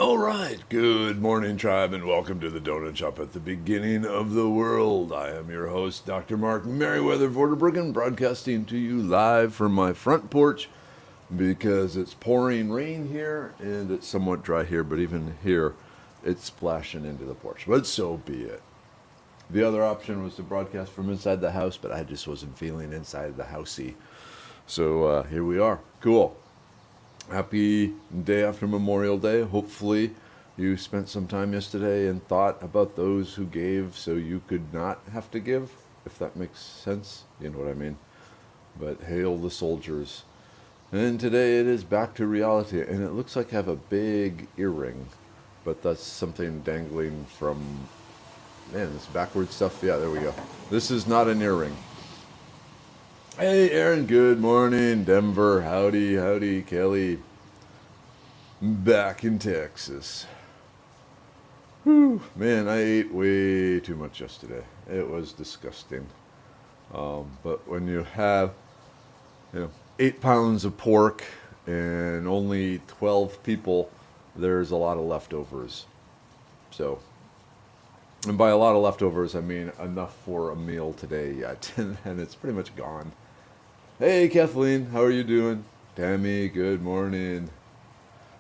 All right, good morning, tribe, and welcome to the Donut Shop at the beginning of the world. I am your host, Dr. Mark Merriweather Vorderbruggen, broadcasting to you live from my front porch because it's pouring rain here and it's somewhat dry here, but even here it's splashing into the porch. But so be it. The other option was to broadcast from inside the house, but I just wasn't feeling inside the housey. So here we are. Cool. Happy day after Memorial Day. Hopefully you spent some time yesterday and thought about those who gave so you could not have to give, if that makes sense. You know what I mean? But hail the soldiers. And today it is back to reality, and it looks like I have a big earring, but that's something dangling from, man, this backward stuff. Yeah, there we go. This is not an earring. Hey, Aaron, good morning. Denver, howdy, Kelly. Back in Texas. Whew, man, I ate way too much yesterday. It was disgusting. But when you have, 8 pounds of pork and only 12 people, there's a lot of leftovers. So, and by a lot of leftovers, I mean enough for a meal today yet, and it's pretty much gone. Hey, Kathleen, how are you doing? Tammy, good morning.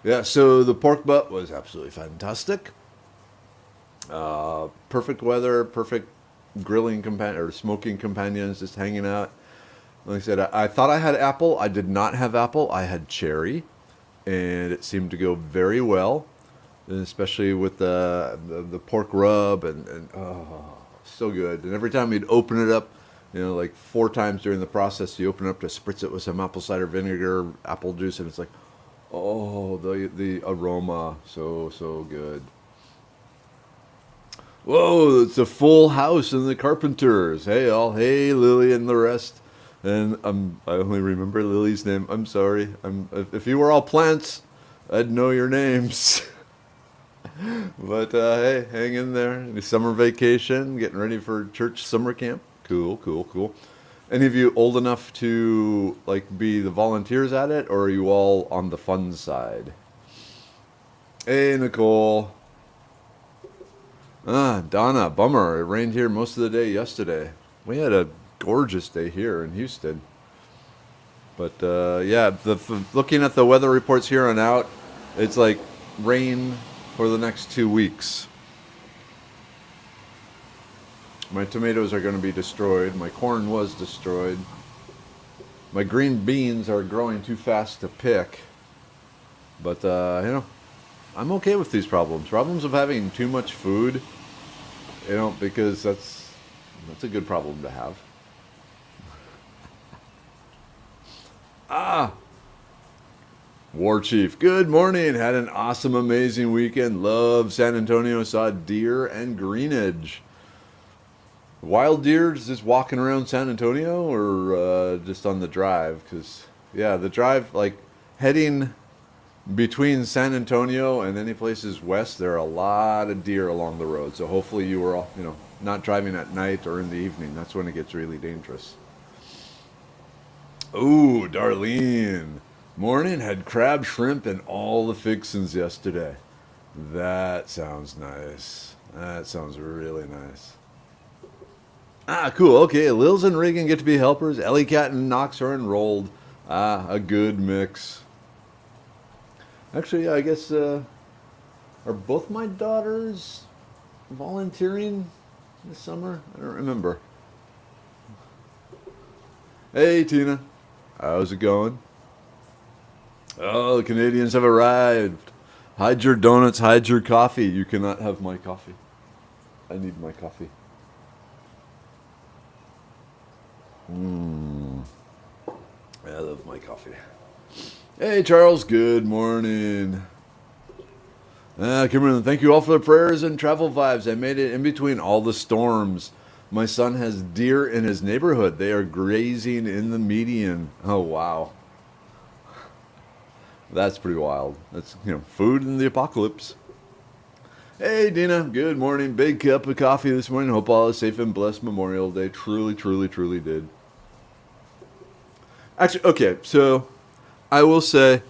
Yeah, so the pork butt was absolutely fantastic. Perfect weather, perfect grilling companion or smoking companions, just hanging out. Like I said, I thought I had apple. I did not have apple. I had cherry, and it seemed to go very well, and especially with the pork rub and oh, so good. And every time we'd open it up, like 4 times during the process, you open it up to spritz it with some apple cider vinegar, apple juice, and it's like, oh, the aroma, so good. Whoa, it's a full house in the Carpenters. Hey, all. Hey, Lily and the rest. And I only remember Lily's name. I'm sorry. If you were all plants, I'd know your names. But hey, hang in there. Summer vacation, getting ready for church summer camp. Cool. Any of you old enough to be the volunteers at it, or are you all on the fun side? Hey, Nicole. Donna, bummer. It rained here most of the day yesterday. We had a gorgeous day here in Houston. But yeah, looking at the weather reports here on out, it's like rain for the next 2 weeks. My tomatoes are going to be destroyed. My corn was destroyed. My green beans are growing too fast to pick. But, I'm okay with these problems. Problems of having too much food, because that's a good problem to have. War Chief, good morning. Had an awesome, amazing weekend. Love San Antonio. Saw deer and greenage. Wild deer just walking around San Antonio, or just on the drive? Because, yeah, the drive, heading between San Antonio and any places west, there are a lot of deer along the road. So hopefully you were, not driving at night or in the evening. That's when it gets really dangerous. Ooh, Darlene. Morning. Had crab, shrimp, and all the fixins yesterday. That sounds nice. That sounds really nice. Cool. Okay, Lils and Regan get to be helpers. Ellie Cat and Knox are enrolled. A good mix. Actually, I guess, are both my daughters volunteering this summer? I don't remember. Hey, Tina. How's it going? Oh, the Canadians have arrived. Hide your donuts, hide your coffee. You cannot have my coffee. I need my coffee. I love my coffee. Hey, Charles, good morning. Kimberly, thank you all for the prayers and travel vibes. I made it in between all the storms. My son has deer in his neighborhood. They are grazing in the median. Oh, wow. That's pretty wild. That's, food in the apocalypse. Hey, Dina, good morning. Big cup of coffee this morning. Hope all is safe and blessed Memorial Day. Truly did. Actually, okay, so I will say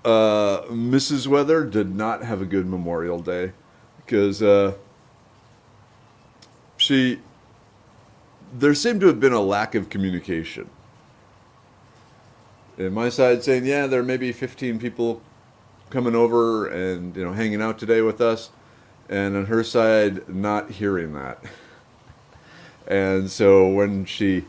Mrs. Weather did not have a good Memorial Day because there seemed to have been a lack of communication. And my side saying, yeah, there may be 15 people coming over and hanging out today with us, and on her side not hearing that. And so when she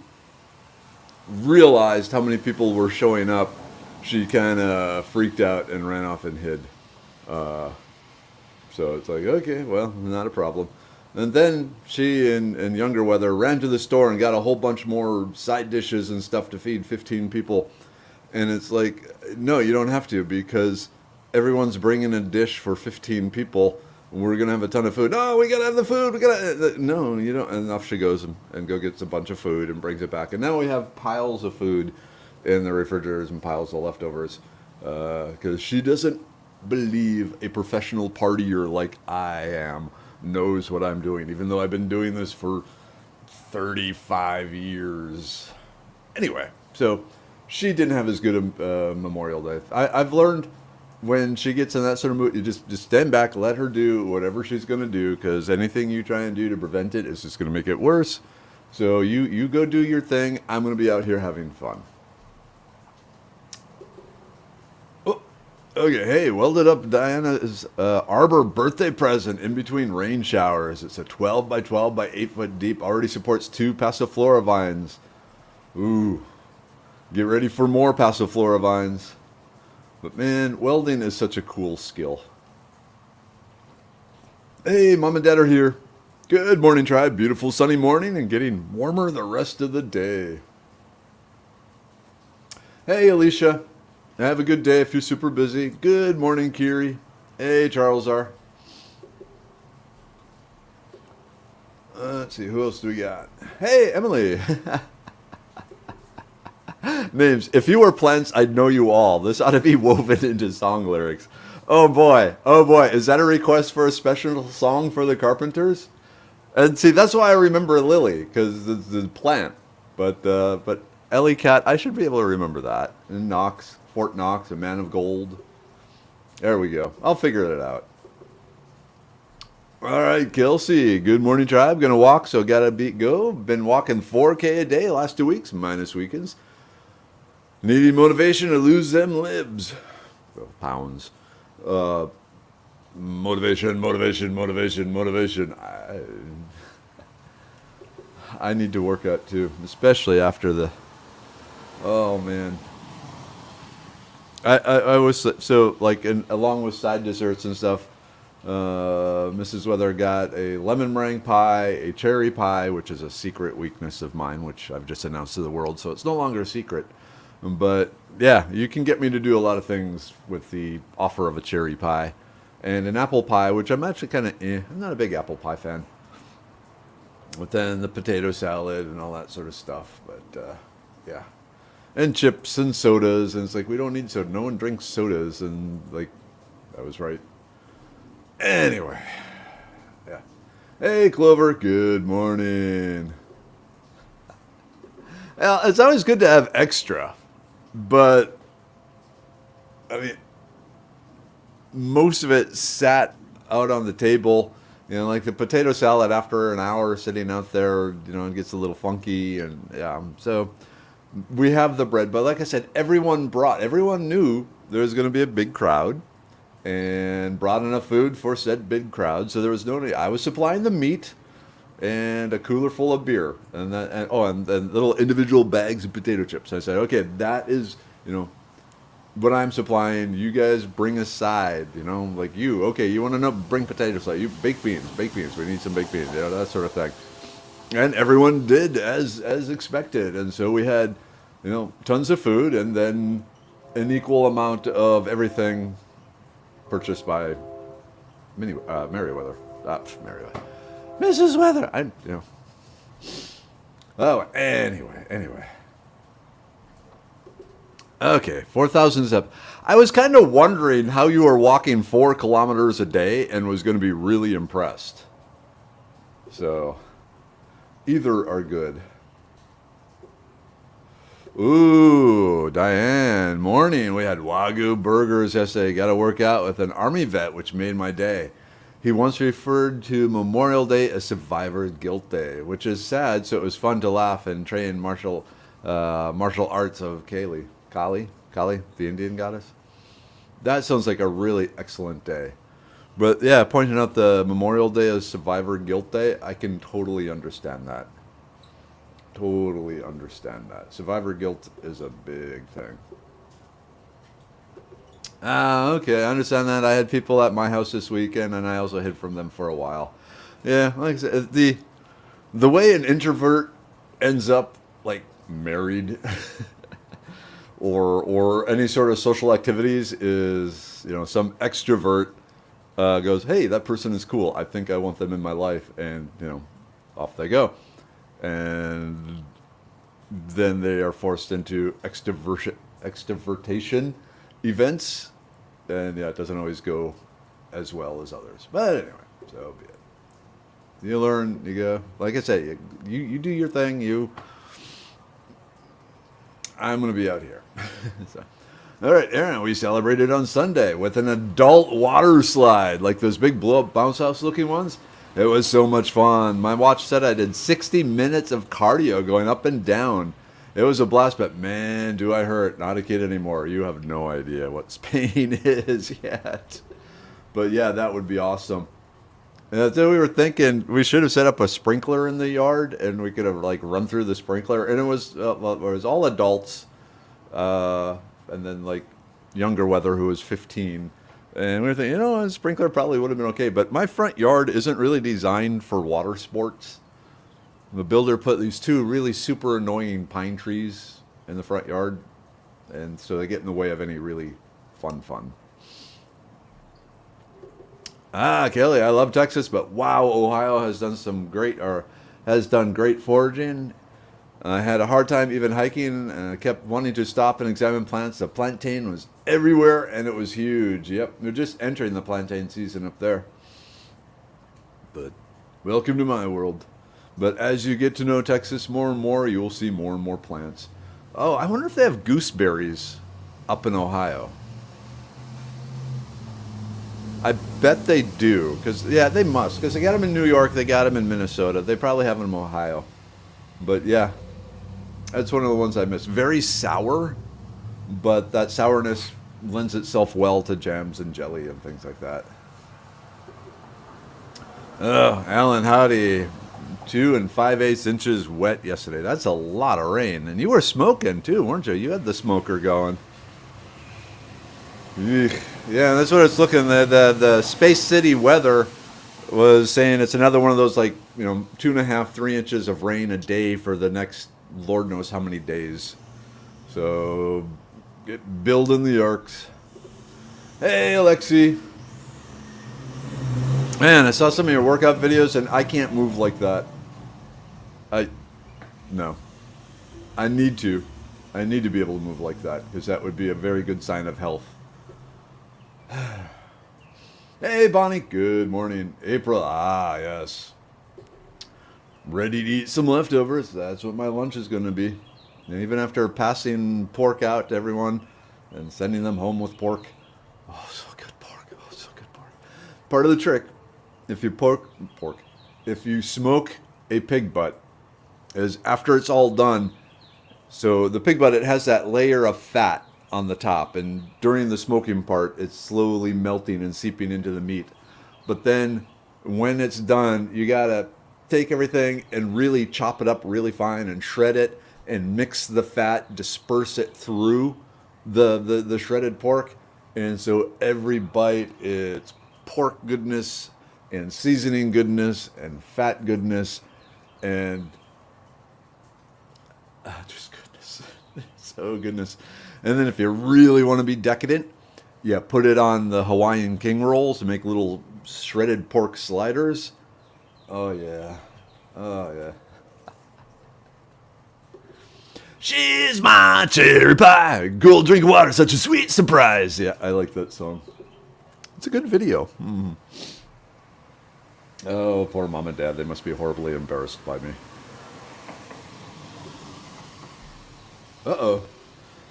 realized how many people were showing up, she kind of freaked out and ran off and hid. So it's like, okay, well, not a problem. And then she and younger Weather ran to the store and got a whole bunch more side dishes and stuff to feed 15 people. And it's like, no, you don't have to, because everyone's bringing a dish for 15 people. We're going to have a ton of food. No, we got to have the food. No, you don't. And off she goes and go gets a bunch of food and brings it back. And now we have piles of food in the refrigerators and piles of leftovers. Because she doesn't believe a professional partier like I am knows what I'm doing, even though I've been doing this for 35 years. Anyway, so she didn't have as good a Memorial Day. I've learned when she gets in that sort of mood, you just stand back, let her do whatever she's going to do, because anything you try and do to prevent it is just going to make it worse. So you go do your thing. I'm going to be out here having fun. Oh, okay, hey, welded up Diana's Arbor birthday present in between rain showers. It's a 12 by 12 by 8 foot deep. Already supports 2 Passiflora vines. Ooh. Get ready for more Passiflora vines. But man, welding is such a cool skill. Hey, Mom and Dad are here. Good morning, tribe. Beautiful sunny morning and getting warmer the rest of the day. Hey, Alicia. Have a good day if you're super busy. Good morning, Kiri. Hey, Charles R. Let's see, who else do we got? Hey, Emily. Names. If you were plants, I'd know you all. This ought to be woven into song lyrics. Oh boy. Is that a request for a special song for the Carpenters? And see, that's why I remember Lily, because the plant. But Ellie Cat, I should be able to remember that. And Knox, Fort Knox, a man of gold. There we go. I'll figure it out. All right, Kelsey. Good morning, tribe. Gonna walk, so gotta go. Been walking 4K a day last 2 weeks, minus weekends. Needing motivation to lose them libs. Well, pounds. Motivation. I need to work out too, especially after the... Oh, man. I was... So, like, along with side desserts and stuff, Mrs. Weather got a lemon meringue pie, a cherry pie, which is a secret weakness of mine, which I've just announced to the world, so it's no longer a secret. But yeah, you can get me to do a lot of things with the offer of a cherry pie and an apple pie, which I'm actually kind of I'm not a big apple pie fan. But then the potato salad and all that sort of stuff. But yeah, and chips and sodas, and it's like, we don't need soda. No one drinks sodas, and like, I was right. Anyway, yeah. Hey, Clover. Good morning. Well, it's always good to have extra. But, I mean, most of it sat out on the table. Like the potato salad after an hour sitting out there, it gets a little funky. And yeah, so we have the bread. But like I said, everyone knew there was going to be a big crowd and brought enough food for said big crowd. So there was no need. I was supplying the meat and a cooler full of beer, and little individual bags of potato chips. I said, okay, that is, what I'm supplying. You guys bring a side, like you. Okay, you want to bring potato salad. You baked beans. We need some baked beans. That sort of thing. And everyone did as expected, and so we had, tons of food, and then an equal amount of everything purchased by Meriwether. Meriwether. Mrs. Weather. Oh, anyway. Okay, 4,000 steps. I was kind of wondering how you were walking 4 kilometers a day and was going to be really impressed. So, either are good. Ooh, Diane, morning. We had Wagyu burgers yesterday. Got to work out with an Army vet, which made my day. He once referred to Memorial Day as Survivor's Guilt Day, which is sad, so it was fun to laugh and train martial arts of Kali, the Indian goddess. That sounds like a really excellent day. But yeah, pointing out the Memorial Day as Survivor Guilt Day, I can totally understand that. Totally understand that. Survivor guilt is a big thing. Okay, I understand that. I had people at my house this weekend, and I also hid from them for a while. Yeah, like I said, the way an introvert ends up like married or any sort of social activities is, some extrovert goes, hey, that person is cool. I think I want them in my life, and off they go. And then they are forced into extrovertation events, and yeah, it doesn't always go as well as others. But anyway, so be it. You learn, you go. Like I say, you do your thing. I'm gonna be out here. So, all right, Aaron. We celebrated on Sunday with an adult water slide, like those big blow-up bounce house looking ones. It was so much fun. My watch said I did 60 minutes of cardio going up and down. It was a blast, but man, do I hurt. Not a kid anymore. You have no idea what pain is yet. But yeah, that would be awesome. And then we were thinking we should have set up a sprinkler in the yard, and we could have run through the sprinkler. And it was all adults, and then younger Weather, who was 15. And we were thinking, a sprinkler probably would have been okay. But my front yard isn't really designed for water sports. The builder put these two really super annoying pine trees in the front yard. And so they get in the way of any really fun. Kelly, I love Texas, but wow, Ohio has done great foraging. I had a hard time even hiking, and I kept wanting to stop and examine plants. The plantain was everywhere, and it was huge. Yep, they're just entering the plantain season up there. But welcome to my world. But as you get to know Texas more and more, you will see more and more plants. Oh, I wonder if they have gooseberries up in Ohio. I bet they do, because yeah, they must, because they got them in New York, they got them in Minnesota. They probably have them in Ohio. But yeah. That's one of the ones I miss. Very sour, but that sourness lends itself well to jams and jelly and things like that. Oh, Alan, howdy. 2 5/8 inches wet yesterday. That's a lot of rain. And you were smoking too, weren't you? You had the smoker going. Eek. Yeah, that's what it's looking. The Space City weather was saying it's another one of those 2.5, 3 inches of rain a day for the next Lord knows how many days. So get building the arcs. Hey, Alexi. Man, I saw some of your workout videos, and I can't move like that. No. I need to be able to move like that, because that would be a very good sign of health. Hey, Bonnie. Good morning. April. Yes. Ready to eat some leftovers. That's what my lunch is going to be. And even after passing pork out to everyone and sending them home with pork. Oh, so good pork. Oh, so good pork. Part of the trick, if you smoke a pig butt, is after it's all done, so the pig butt, it has that layer of fat on the top, and during the smoking part, it's slowly melting and seeping into the meat. But then when it's done, you gotta take everything and really chop it up really fine and shred it and mix the fat, disperse it through the shredded pork. And so every bite, it's pork goodness and seasoning goodness and fat goodness and just goodness. So goodness. And then if you really want to be decadent, yeah, put it on the Hawaiian king rolls to make little shredded pork sliders. Oh, yeah. Oh, yeah. She's my cherry pie. Girl, drink water, such a sweet surprise. Yeah, I like that song. It's a good video. Mm. Oh, poor mom and dad. They must be horribly embarrassed by me. Uh-oh.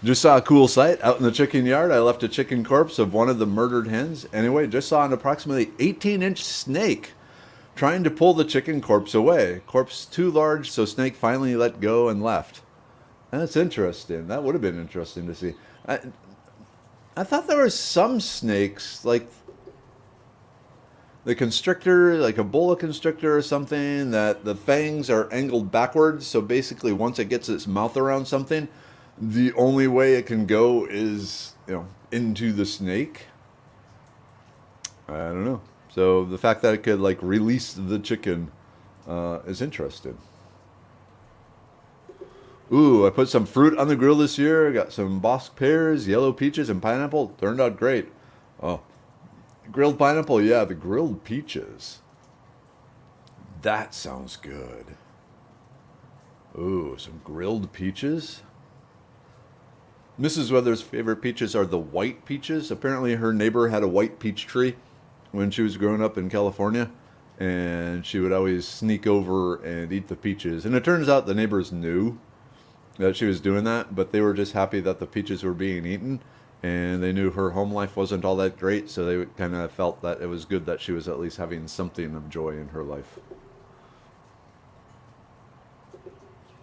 Just saw a cool sight out in the chicken yard. I left a chicken corpse of one of the murdered hens. Anyway, just saw an approximately 18-inch snake trying to pull the chicken corpse away. Corpse too large, so snake finally let go and left. That's interesting. That would have been interesting to see. I thought there were some snakes, like the constrictor, like a boa constrictor or something, that the fangs are angled backwards. So basically, once it gets its mouth around something, the only way it can go is, into the snake. I don't know. So the fact that it could like release the chicken is interesting. Ooh, I put some fruit on the grill this year. Got some Bosc pears, yellow peaches, and pineapple. Turned out great. Oh, grilled pineapple. Yeah, the grilled peaches. That sounds good. Ooh, some grilled peaches. Mrs. Weather's favorite peaches are the white peaches. Apparently her neighbor had a white peach tree when she was growing up in California, and she would always sneak over and eat the peaches. And it turns out the neighbors knew that she was doing that, but they were just happy that the peaches were being eaten, and they knew her home life wasn't all that great, so they kind of felt that it was good that she was at least having something of joy in her life.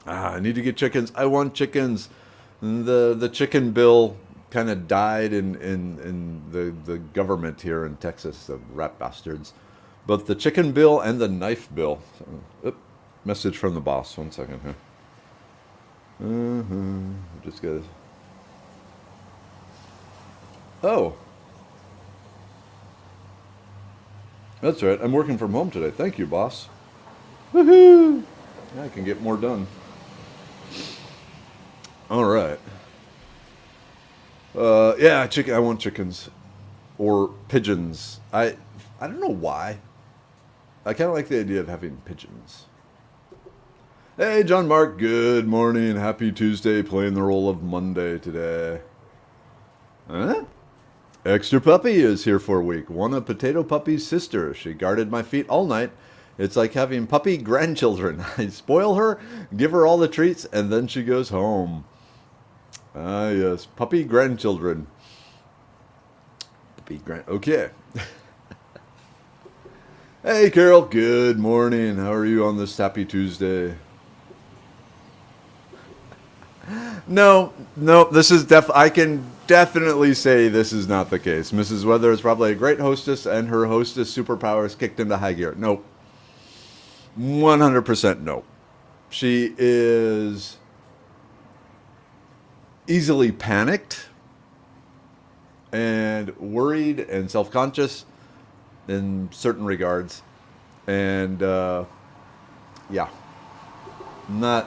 I need to get chickens. I want chickens. The chicken bill kind of died in the government here in Texas, the rat bastards. But the chicken bill and the knife bill. Message from the boss. 1 second here. Just got. Oh, that's right. I'm working from home today. Thank you, boss. Woohoo! I can get more done. All right. Yeah, chicken. I want chickens or pigeons. I don't know why. I kind of like the idea of having pigeons. Hey, John Mark. Good morning. Happy Tuesday. Playing the role of Monday today. Huh? Extra Puppy is here for a week. One of Potato Puppy's sister. She guarded my feet all night. It's like having puppy grandchildren. I spoil her, give her all the treats, and then she goes home. Ah, yes. Puppy grandchildren. Okay. Hey, Carol. Good morning. How are you on this happy Tuesday? No. This is I can definitely say this is not the case. Mrs. Weather is probably a great hostess, and her hostess superpowers kicked into high gear. Nope. 100% no. She is easily panicked and worried and self-conscious in certain regards. And, yeah. No.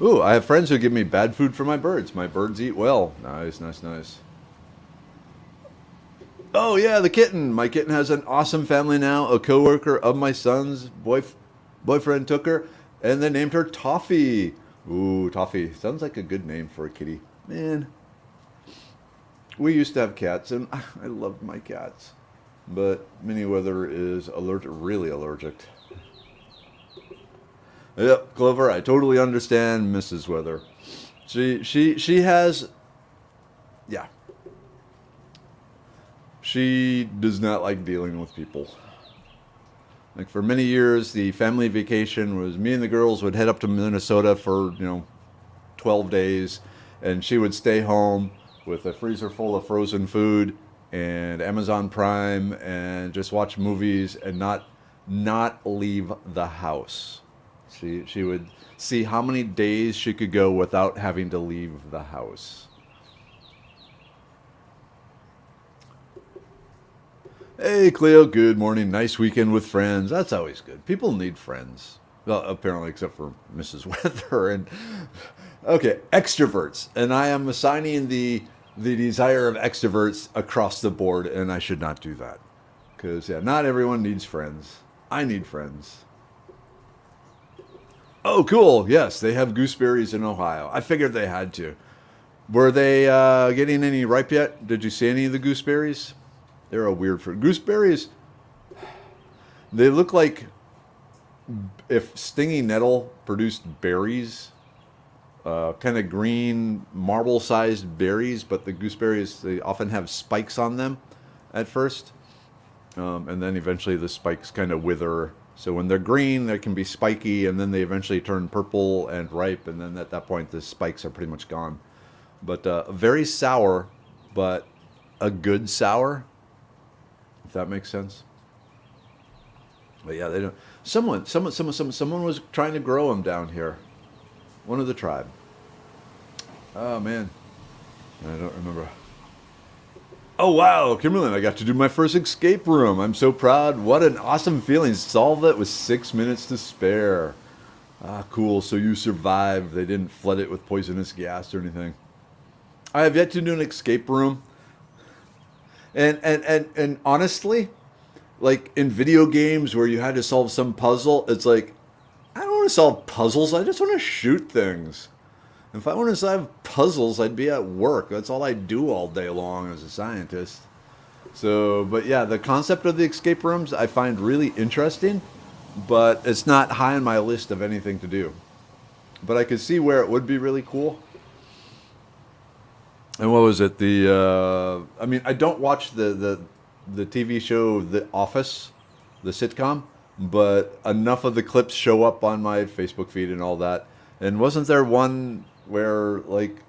Ooh, I have friends who give me bad food for my birds. My birds eat well. Nice. Oh, yeah, the kitten. My kitten has an awesome family now. A coworker of my son's boyfriend took her, and they named her Toffee. Ooh, Toffee. Sounds like a good name for a kitty. Man. We used to have cats, and I loved my cats. But Minnie Weather is really allergic. Yep, Clover, I totally understand Mrs. Weather. She has... Yeah. She does not like dealing with people. Like for many years, the family vacation was me and the girls would head up to Minnesota for, 12 days. And she would stay home with a freezer full of frozen food and Amazon Prime and just watch movies and not leave the house. She would see how many days she could go without having to leave the house. Hey, Cleo, good morning. Nice weekend with friends. That's always good. People need friends. Well, apparently, except for Mrs. Weather. And okay, extroverts. And I am assigning the desire of extroverts across the board, and I should not do that. Because, yeah, not everyone needs friends. I need friends. Oh, cool. Yes, they have gooseberries in Ohio. I figured they had to. Were they getting any ripe yet? Did you see any of the gooseberries? They're a weird fruit. Gooseberries, they look like if stingy nettle produced berries, kind of green marble-sized berries, but the gooseberries, they often have spikes on them at first, and then eventually the spikes kind of wither. So when they're green, they can be spiky, and then they eventually turn purple and ripe, and then at that point the spikes are pretty much gone. But very sour, but a good sour, if that makes sense. But yeah, they don't. Someone was trying to grow them down here. One of the tribe. Oh man, I don't remember. Oh wow, Kimberlyn, I got to do my first escape room. I'm so proud. What an awesome feeling. Solve it with 6 minutes to spare. Ah, cool. So you survived. They didn't flood it with poisonous gas or anything. I have yet to do an escape room. And honestly, like in video games where you had to solve some puzzle, it's like, I don't want to solve puzzles. I just want to shoot things. If I want to solve puzzles, I'd be at work. That's all I do all day long as a scientist. So, but yeah, the concept of the escape rooms I find really interesting, but it's not high on my list of anything to do. But I could see where it would be really cool. And what was it? I mean, I don't watch the TV show The Office, the sitcom, but enough of the clips show up on my Facebook feed and all that. And wasn't there one where like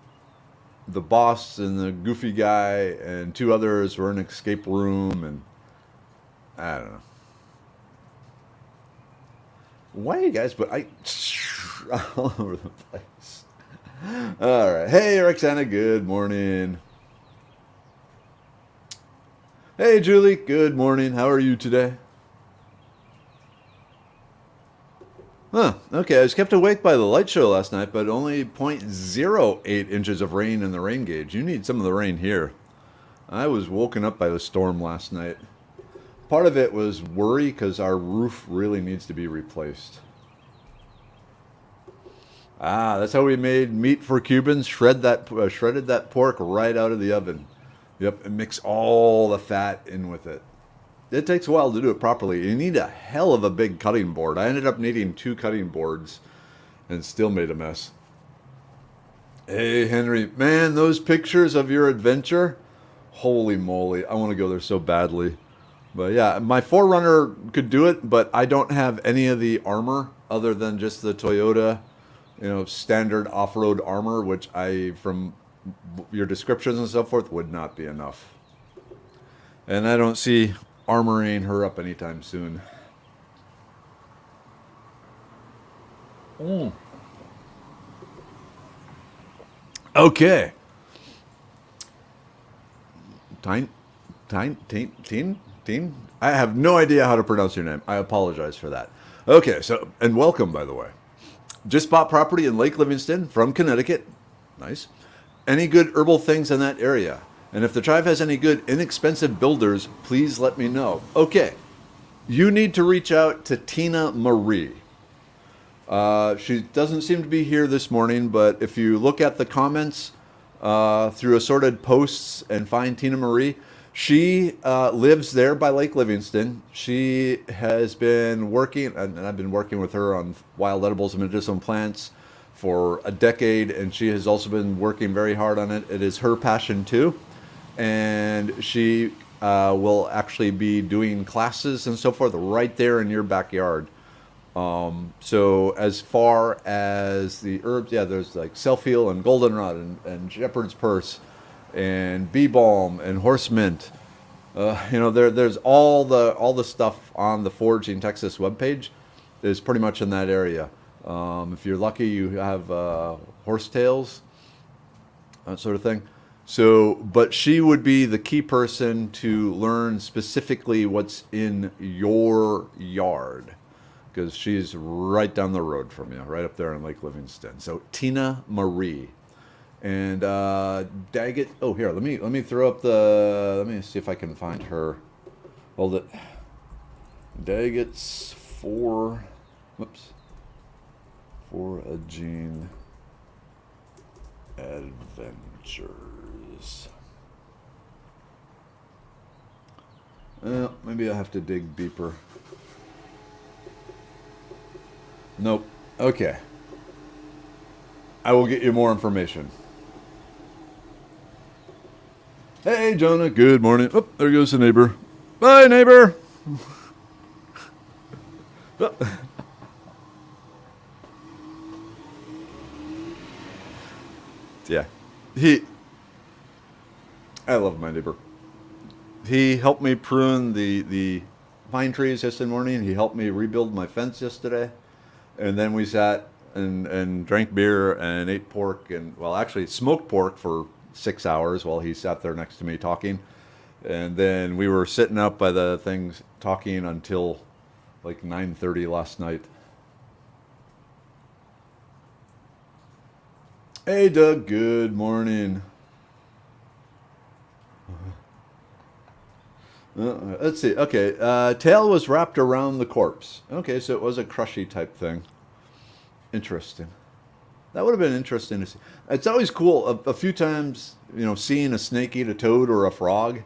the boss and the goofy guy and two others were in an escape room, and I don't know. Why are you guys? But I all over the place. All right. Hey, Roxana. Good morning. Hey, Julie. Good morning. How are you today? Huh. Okay, I was kept awake by the light show last night, but only 0.08 inches of rain in the rain gauge. You need some of the rain here. I was woken up by the storm last night. Part of it was worry because our roof really needs to be replaced. Ah, that's how we made meat for Cubans. Shredded that pork right out of the oven. Yep, and mix all the fat in with it. It takes a while to do it properly. You need a hell of a big cutting board. I ended up needing 2 cutting boards and still made a mess. Hey, Henry. Man, those pictures of your adventure. Holy moly. I want to go there so badly. But yeah, my Forerunner could do it, but I don't have any of the armor other than just the Toyota, standard off-road armor, which from your descriptions and so forth, would not be enough. And I don't see armoring her up anytime soon. Okay. Teen? I have no idea how to pronounce your name. I apologize for that. Okay, so, and welcome, by the way. Just bought property in Lake Livingston from Connecticut. Nice. Any good herbal things in that area? And if the tribe has any good inexpensive builders, please let me know. Okay, you need to reach out to Tina Marie. She doesn't seem to be here this morning, but if you look at the comments through assorted posts and find Tina Marie, she lives there by Lake Livingston. She has been working, and I've been working with her on wild edibles and medicinal plants for a decade, and she has also been working very hard on it. It is her passion too. And she will actually be doing classes and so forth right there in your backyard. So as far as the herbs, yeah, there's like self-heal and goldenrod and shepherd's purse and bee balm and horse mint. There's all the stuff on the Foraging Texas webpage is pretty much in that area. If you're lucky, you have horsetails, that sort of thing. So, but she would be the key person to learn specifically what's in your yard, because she's right down the road from you, right up there in Lake Livingston. So Tina Marie, and Daggett. Oh, here, let me throw up let me see if I can find her. Hold it. Daggett's for a gene adventure. Well, maybe I'll have to dig deeper. Nope. Okay. I will get you more information. Hey, Jonah. Good morning. Oh, there goes the neighbor. Bye, neighbor. Oh. Yeah. I love my neighbor. He helped me prune the pine trees yesterday morning. He helped me rebuild my fence yesterday. And then we sat and drank beer and ate pork and, well, actually smoked pork for 6 hours while he sat there next to me talking. And then we were sitting up by the things talking until like 9:30 last night. Hey, Doug. Good morning. Let's see. Okay, tail was wrapped around the corpse. Okay, so it was a crushy type thing. Interesting. That would have been interesting to see. It's always cool. A few times, seeing a snake eat a toad or a frog,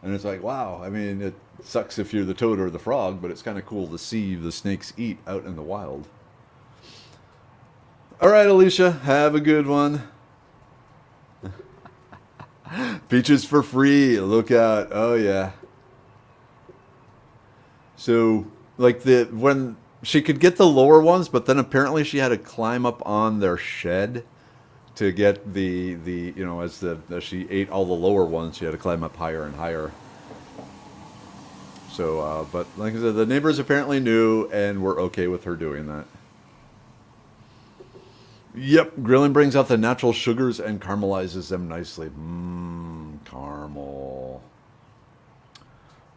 and it's like, wow. I mean, it sucks if you're the toad or the frog, but it's kind of cool to see the snakes eat out in the wild. All right, Alicia, have a good one. Peaches for free. Look out. Oh yeah. So, like when she could get the lower ones, but then apparently she had to climb up on their shed to get the as she ate all the lower ones, she had to climb up higher and higher. So, but like I said, the neighbors apparently knew and were okay with her doing that. Yep, grilling brings out the natural sugars and caramelizes them nicely. Caramel.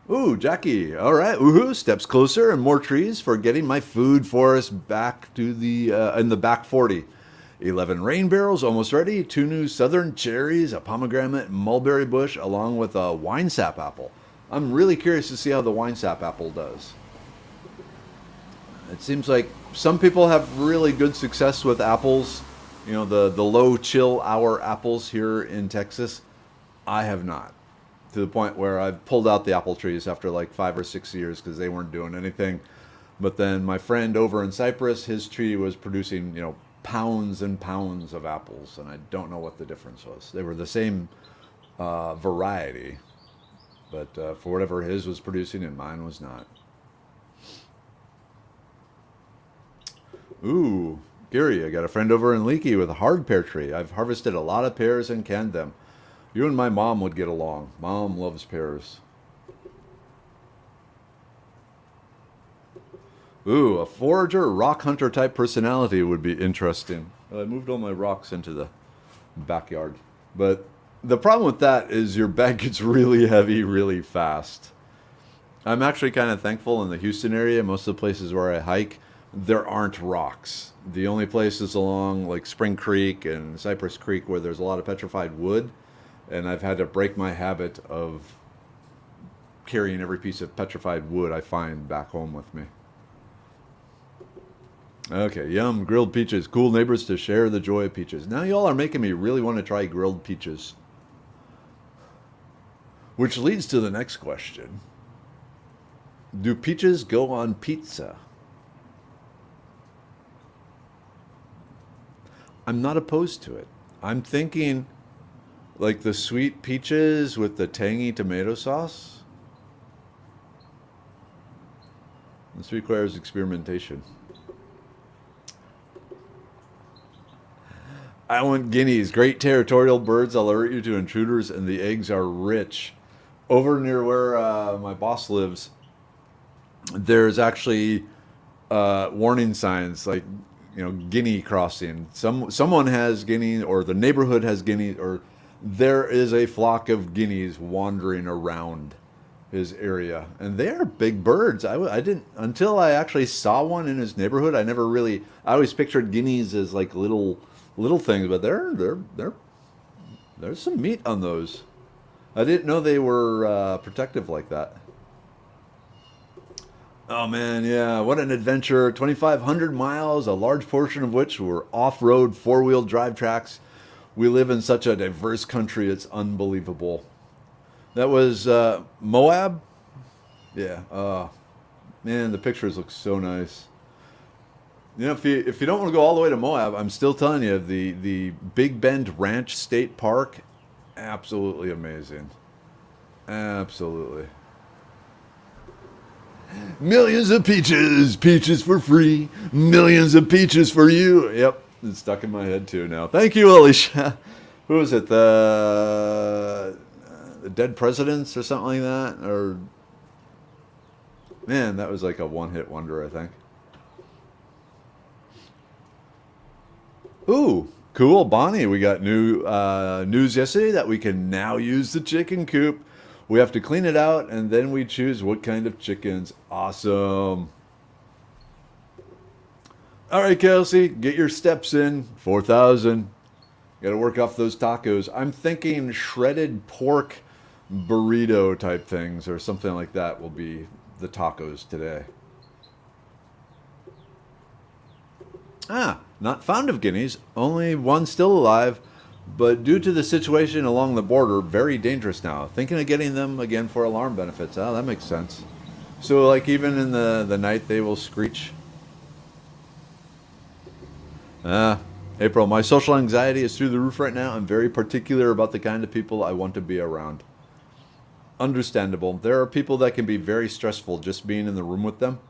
Ooh, Jackie. All right. Woohoo. Steps closer and more trees for getting my food forest back to the in the back 40. 11 rain barrels almost ready. 2 new southern cherries, a pomegranate mulberry bush, along with a wine sap apple. I'm really curious to see how the wine sap apple does. It seems like some people have really good success with apples. The low chill hour apples here in Texas. I have not. To the point where I've pulled out the apple trees after like 5 or 6 years because they weren't doing anything. But then my friend over in Cyprus, his tree was producing, pounds and pounds of apples, and I don't know what the difference was. They were the same variety, but for whatever his was producing and mine was not. Ooh, Gary, I got a friend over in Leakey with a hard pear tree. I've harvested a lot of pears and canned them. You and my mom would get along. Mom loves pears. Ooh, a forager, rock hunter type personality would be interesting. Well, I moved all my rocks into the backyard. But the problem with that is your bag gets really heavy really fast. I'm actually kind of thankful in the Houston area, most of the places where I hike, there aren't rocks. The only places along like Spring Creek and Cypress Creek where there's a lot of petrified wood, and I've had to break my habit of carrying every piece of petrified wood I find back home with me. Okay, yum, grilled peaches. Cool neighbors to share the joy of peaches. Now y'all are making me really want to try grilled peaches. Which leads to the next question. Do peaches go on pizza? I'm not opposed to it. I'm thinking like the sweet peaches with the tangy tomato sauce. This requires experimentation. I want guineas. Great territorial birds. I'll alert you to intruders, and the eggs are rich. Over near where my boss lives, there's actually warning signs like, guinea crossing. Someone has guinea, or the neighborhood has guinea, or there is a flock of guineas wandering around his area, and they are big birds. I didn't until I actually saw one in his neighborhood. I always pictured guineas as like little things, but there's some meat on those. I didn't know they were protective like that. Oh man, yeah, what an adventure. 2,500 miles, a large portion of which were off-road four-wheel drive tracks. We live in such a diverse country, it's unbelievable. That was Moab? Yeah, man, the pictures look so nice. You know, if you don't want to go all the way to Moab, I'm still telling you the Big Bend Ranch State Park, absolutely amazing. Absolutely. Millions of peaches, peaches for free, millions of peaches for you. Yep, it's stuck in my head too now. Thank you, Alicia. Who was it? The Dead Presidents or something like that? Or man, that was like a one-hit wonder, I think. Ooh, cool, Bonnie. We got new news yesterday that we can now use the chicken coop. We have to clean it out, and then we choose what kind of chickens. Awesome. All right, Kelsey, get your steps in. 4,000. Got to work off those tacos. I'm thinking shredded pork burrito type things or something like that will be the tacos today. Ah, not fond of guineas. Only one still alive, but due to the situation along the border, very dangerous now. Thinking of getting them again for alarm benefits. Oh, that makes sense. So, like, even in the night, they will screech. Ah, April, my social anxiety is through the roof right now. I'm very particular about the kind of people I want to be around. Understandable. There are people that can be very stressful just being in the room with them.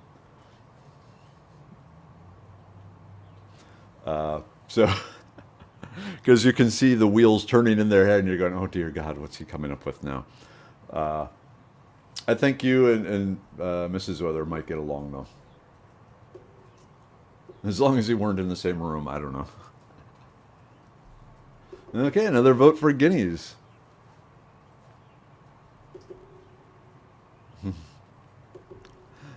So, because you can see the wheels turning in their head and you're going, oh dear God, what's he coming up with now? I think you and Mrs. Weather might get along though. As long as you weren't in the same room, I don't know. Okay, another vote for guineas.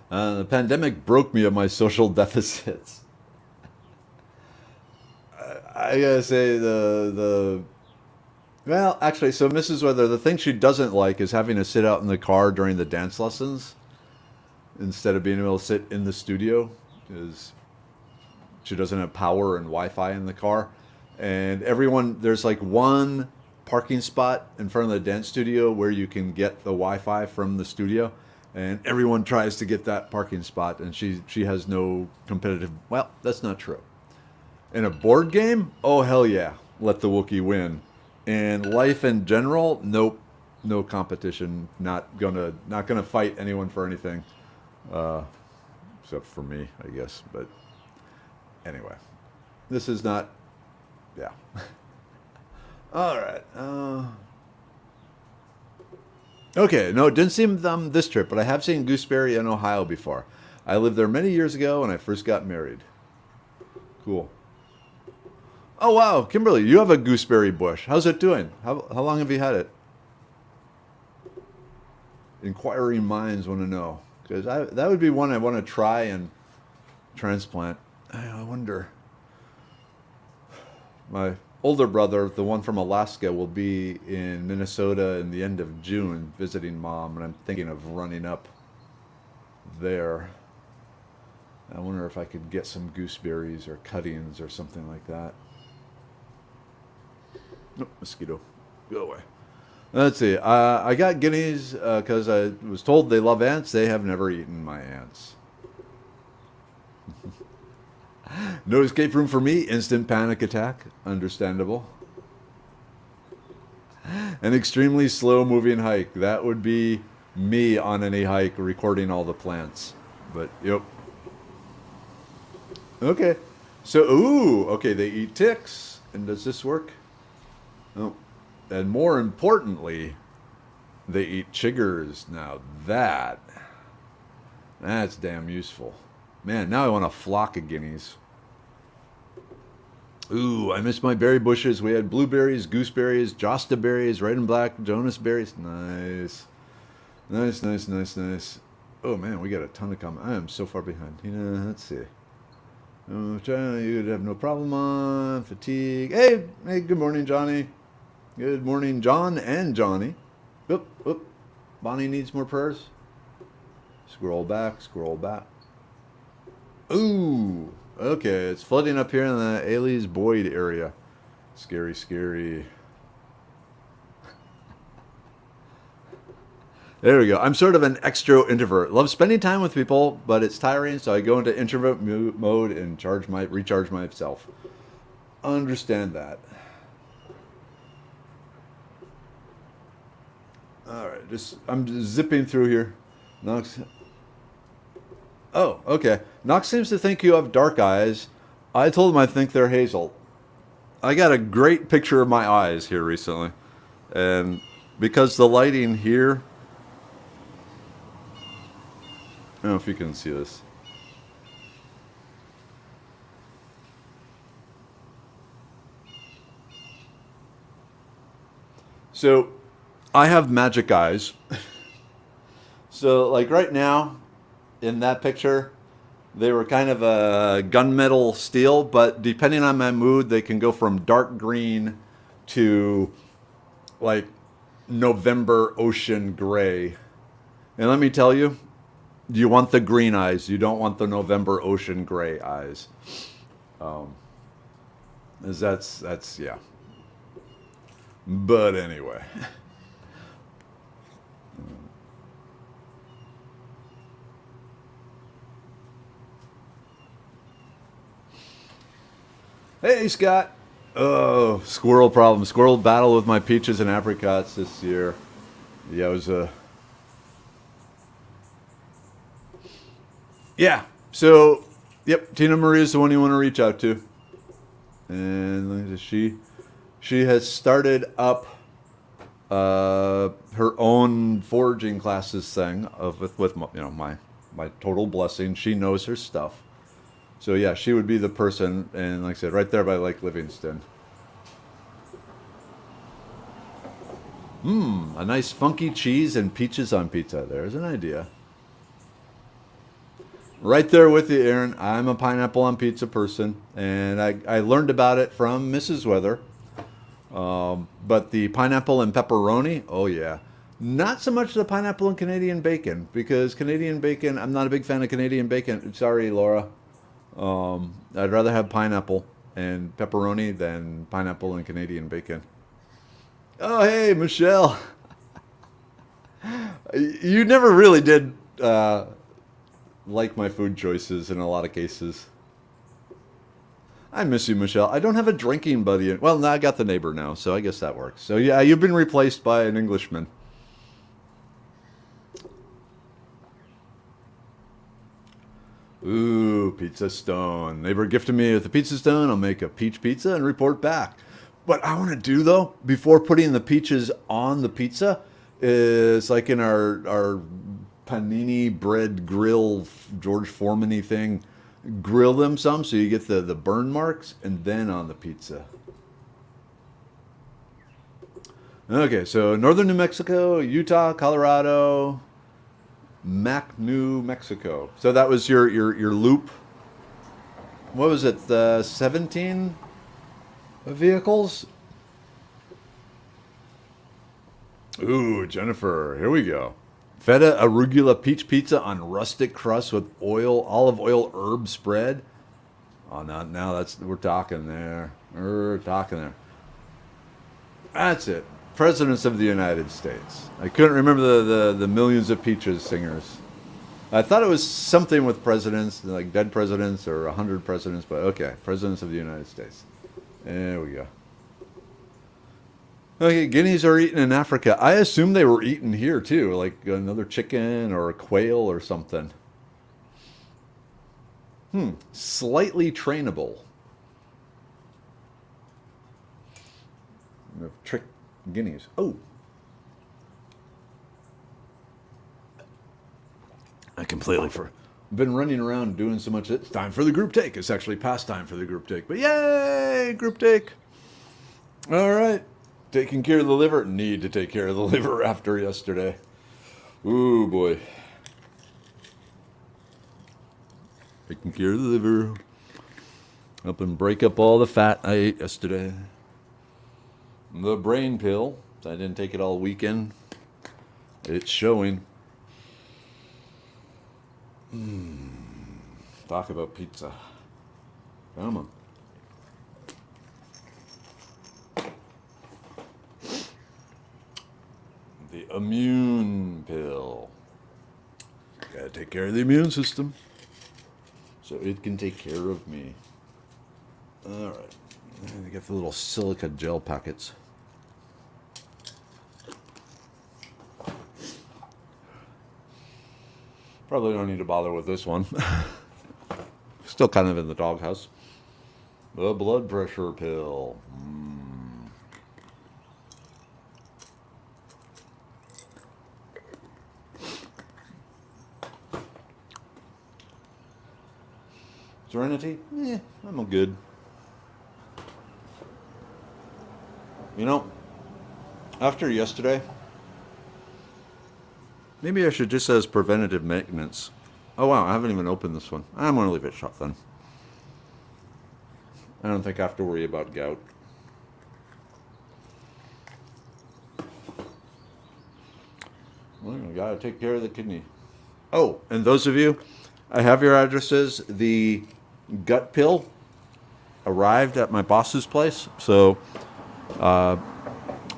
The pandemic broke me of my social deficits. I gotta say well, actually, so Mrs. Weather, the thing she doesn't like is having to sit out in the car during the dance lessons instead of being able to sit in the studio, because she doesn't have power and Wi-Fi in the car. And there's like one parking spot in front of the dance studio where you can get the Wi-Fi from the studio, and everyone tries to get that parking spot, and she has no competitive. Well, that's not true. In a board game, oh hell yeah, let the Wookiee win. In life in general, nope, no competition. Not gonna fight anyone for anything, except for me, I guess. But anyway, this is not. Yeah. All right. Okay. No, it didn't seem this trip, but I have seen Gooseberry in Ohio before. I lived there many years ago when I first got married. Cool. Oh wow, Kimberly, you have a gooseberry bush. How's it doing? How long have you had it? Inquiring minds want to know, because that would be one I want to try and transplant. I wonder. My older brother, the one from Alaska, will be in Minnesota in the end of June visiting mom, and I'm thinking of running up there. I wonder if I could get some gooseberries or cuttings or something like that. Oh, mosquito. Go away. Let's see. I got guineas because I was told they love ants. They have never eaten my ants. No escape room for me. Instant panic attack. Understandable. An extremely slow moving hike. That would be me on any hike recording all the plants. But, yep. Okay. So, okay, they eat ticks. And does this work? Oh, and more importantly, they eat chiggers. Now that's damn useful. Man, now I want a flock of guineas. Ooh, I miss my berry bushes. We had blueberries, gooseberries, josta berries, red and black, Jonas berries. Nice. Nice, nice, nice, nice. Oh man, we got a ton of comments. I am so far behind. Let's see. You'd have no problem on fatigue. Hey, good morning, Johnny. Good morning, John and Johnny. Oop. Bonnie needs more prayers. Scroll back. Ooh, okay, it's flooding up here in the Ailey's Boyd area. Scary. There we go. I'm sort of an extro introvert. Love spending time with people, but it's tiring, so I go into introvert mode and recharge myself. Understand that. All right, I'm just zipping through here. Knox. Oh, okay. Knox seems to think you have dark eyes. I told him I think they're hazel. I got a great picture of my eyes here recently, and because the lighting here, I don't know if you can see this. So, I have magic eyes. So, like right now, in that picture, they were kind of a gunmetal steel, but depending on my mood, they can go from dark green to like November ocean gray. And let me tell you, you want the green eyes. You don't want the November ocean gray eyes. Um, that's yeah. But anyway. Hey, Scott. Oh, squirrel problem. Squirrel battle with my peaches and apricots this year. Yeah, it was a. Yeah. So, yep. Tina Marie is the one you want to reach out to, and she has started up her own foraging classes thing with my total blessing. She knows her stuff. So yeah, she would be the person, and like I said, right there by Lake Livingston. A nice funky cheese and peaches on pizza. There's an idea. Right there with you, Aaron. I'm a pineapple on pizza person, and I learned about it from Mrs. Weather. But the pineapple and pepperoni, oh yeah. Not so much the pineapple and Canadian bacon, because Canadian bacon, I'm not a big fan of Canadian bacon. Sorry, Laura. I'd rather have pineapple and pepperoni than pineapple and Canadian bacon. Oh, hey, Michelle. You never really did like my food choices in a lot of cases. I miss you, Michelle. I don't have a drinking buddy. Well, now I got the neighbor now, so I guess that works. So yeah, you've been replaced by an Englishman. Ooh, pizza stone. Neighbor gifted me with a pizza stone. I'll make a peach pizza and report back. What I want to do though, before putting the peaches on the pizza, is like in our panini bread grill George Foreman-y thing, grill them some so you get the burn marks, and then on the pizza. Okay, so northern New Mexico, Utah, Colorado, New Mexico. So that was your loop. What was it? 17 vehicles? Ooh, Jennifer, here we go. Feta arugula peach pizza on rustic crust with olive oil herb spread. Oh, now we're talking there. We're talking there. That's it. Presidents of the United States. I couldn't remember the millions of peaches singers. I thought it was something with presidents, like dead presidents or 100 presidents, but okay, presidents of the United States. There we go. Okay, guineas are eaten in Africa. I assume they were eaten here too, like another chicken or a quail or something. Slightly trainable. Trick guineas. Oh. I completely been running around doing so much. It's time for the group take. It's actually past time for the group take. But yay, group take. All right. Taking care of the liver. Need to take care of the liver after yesterday. Ooh, boy. Taking care of the liver. Up and break up all the fat I ate yesterday. The brain pill. I didn't take it all weekend. It's showing. Talk about pizza. Come on. The immune pill. Gotta take care of the immune system so it can take care of me. All right. I got the little silica gel packets. Probably don't need to bother with this one. Still kind of in the doghouse. The blood pressure pill. Serenity? I'm good. You know, after yesterday, maybe I should just as preventative maintenance. Oh wow, I haven't even opened this one. I'm going to leave it shut then. I don't think I have to worry about gout. Well, you gotta take care of the kidney. Oh, and those of you, I have your addresses. The gut pill arrived at my boss's place, so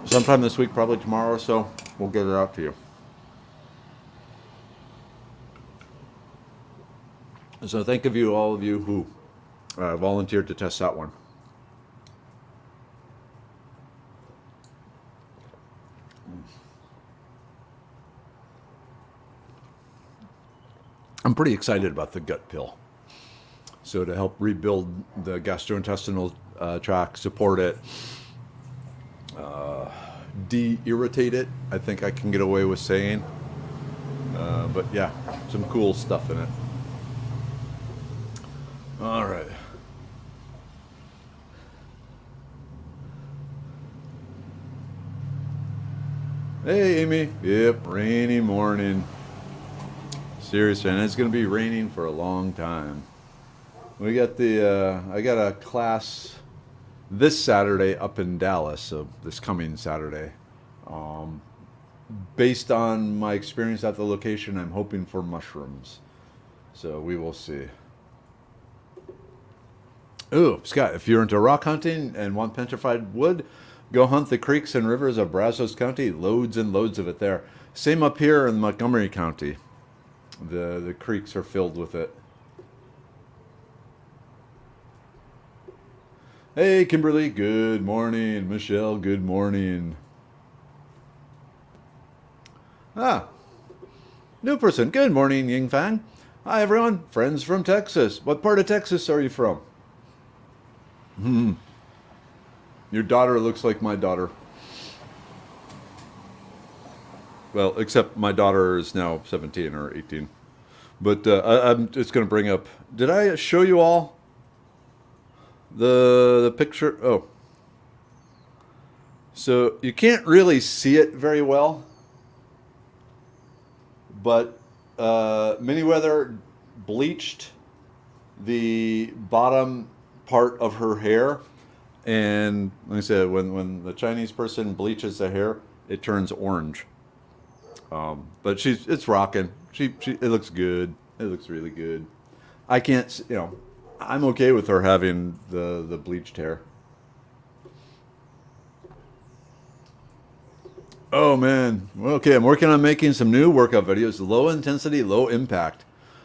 sometime this week, probably tomorrow or so, we'll get it out to you. So thank you, all of you who volunteered to test that one. I'm pretty excited about the gut pill. So to help rebuild the gastrointestinal tract, support it, de-irritate it, I think I can get away with saying. But yeah, some cool stuff in it. All right. Hey, Amy. Yep, rainy morning. Seriously, and it's going to be raining for a long time. We got I got a class this Saturday up in Dallas, so this coming Saturday. Based on my experience at the location, I'm hoping for mushrooms. So we will see. Ooh, Scott, if you're into rock hunting and want petrified wood, go hunt the creeks and rivers of Brazos County. Loads and loads of it there. Same up here in Montgomery County. The creeks are filled with it. Hey, Kimberly, good morning. Michelle, good morning. New person, good morning, Ying Fang. Hi, everyone. Friends from Texas. What part of Texas are you from? Your daughter looks like my daughter. Well, except my daughter is now 17 or 18. But I'm just going to bring up... Did I show you all the picture? Oh. So you can't really see it very well. But Miniweather bleached the bottom part of her hair. And like I said, when the Chinese person bleaches the hair, it turns orange. But it's rocking. It looks good. It looks really good. I can't, I'm okay with her having the bleached hair. Oh man. Okay, I'm working on making some new workout videos. Low intensity, low impact.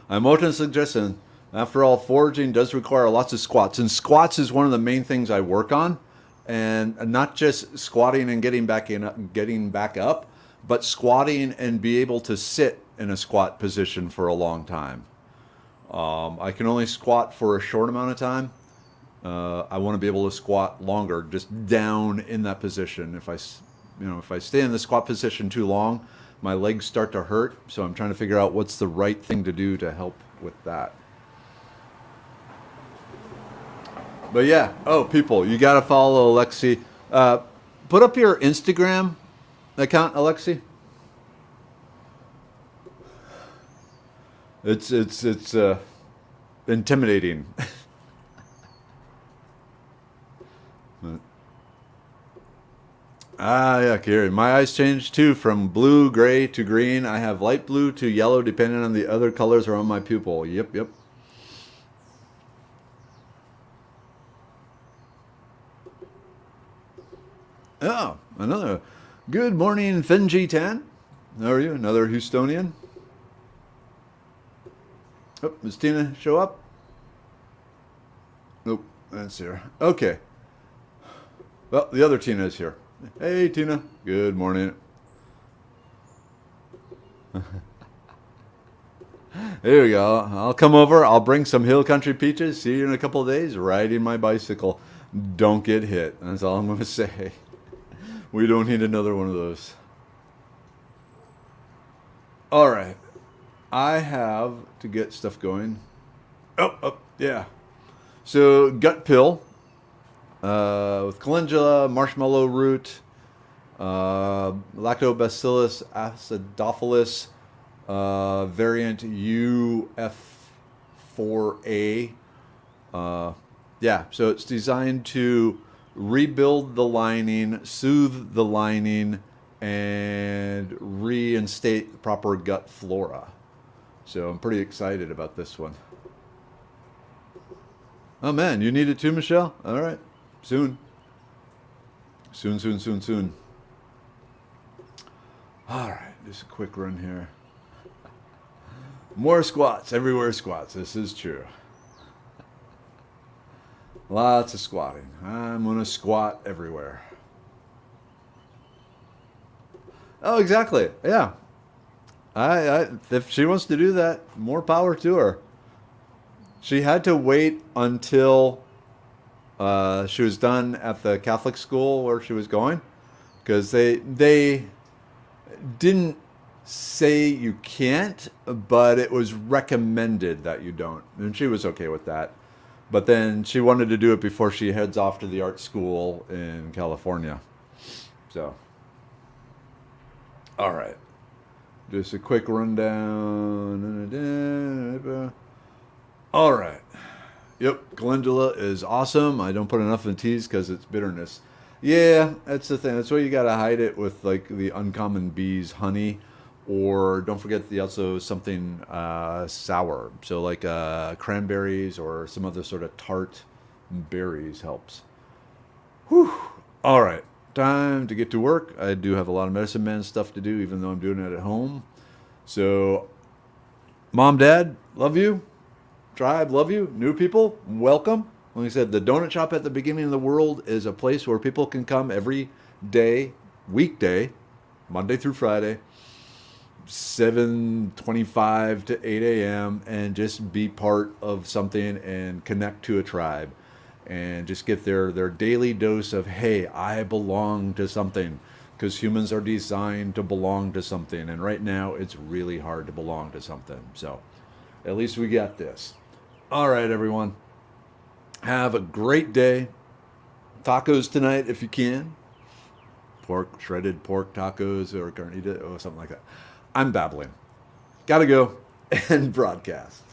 I'm often suggesting, after all, foraging does require lots of squats. And squats is one of the main things I work on. And not just squatting and getting back up, but squatting and be able to sit in a squat position for a long time. I can only squat for a short amount of time. I want to be able to squat longer, just down in that position. If I stay in the squat position too long, my legs start to hurt. So I'm trying to figure out what's the right thing to do to help with that. But yeah, people, you got to follow Alexi. Put up your Instagram account, Alexi. It's intimidating. Yeah, Carrie. My eyes changed too from blue, gray to green. I have light blue to yellow depending on the other colors around my pupil. Yep. Oh, another. Good morning, Finji Tan. How are you? Another Houstonian? Oh, does Tina show up? Nope, that's here. Okay. Well, the other Tina is here. Hey, Tina. Good morning. There we go. I'll come over. I'll bring some Hill Country peaches. See you in a couple of days riding my bicycle. Don't get hit. That's all I'm going to say. We don't need another one of those. All right. I have to get stuff going. Oh, yeah. So, gut pill with calendula, marshmallow root, Lactobacillus acidophilus, variant UF4A. Yeah, so it's designed to rebuild the lining, soothe the lining, and reinstate proper gut flora. So I'm pretty excited about this one. Oh man, you need it too, Michelle? All right, soon. Soon. All right, just a quick run here. More squats, everywhere squats. This is true. Lots of squatting. I'm going to squat everywhere. Oh, exactly. Yeah. If she wants to do that, more power to her. She had to wait until she was done at the Catholic school where she was going, because they didn't say you can't, but it was recommended that you don't, and she was okay with that. But then she wanted to do it before she heads off to the art school in California. So, all right, just a quick rundown. All right. Yep, calendula is awesome. I don't put enough in teas because it's bitterness. Yeah, that's the thing. That's why you got to hide it with like the uncommon bees, honey, or don't forget the also something sour. So like cranberries or some other sort of tart berries helps. Whew. All right, time to get to work. I do have a lot of medicine man stuff to do, even though I'm doing it at home. So, Mom, Dad, love you. Tribe, love you. New people, welcome. Like I said, the donut shop at the beginning of the world is a place where people can come every day, weekday, Monday through Friday, 7:25 to 8 a.m. and just be part of something and connect to a tribe and just get their daily dose of, hey, I belong to something, because humans are designed to belong to something. And right now it's really hard to belong to something. So at least we got this. All right, everyone. Have a great day. Tacos tonight if you can. Shredded pork tacos or carnita or something like that. I'm babbling. Gotta go and broadcast.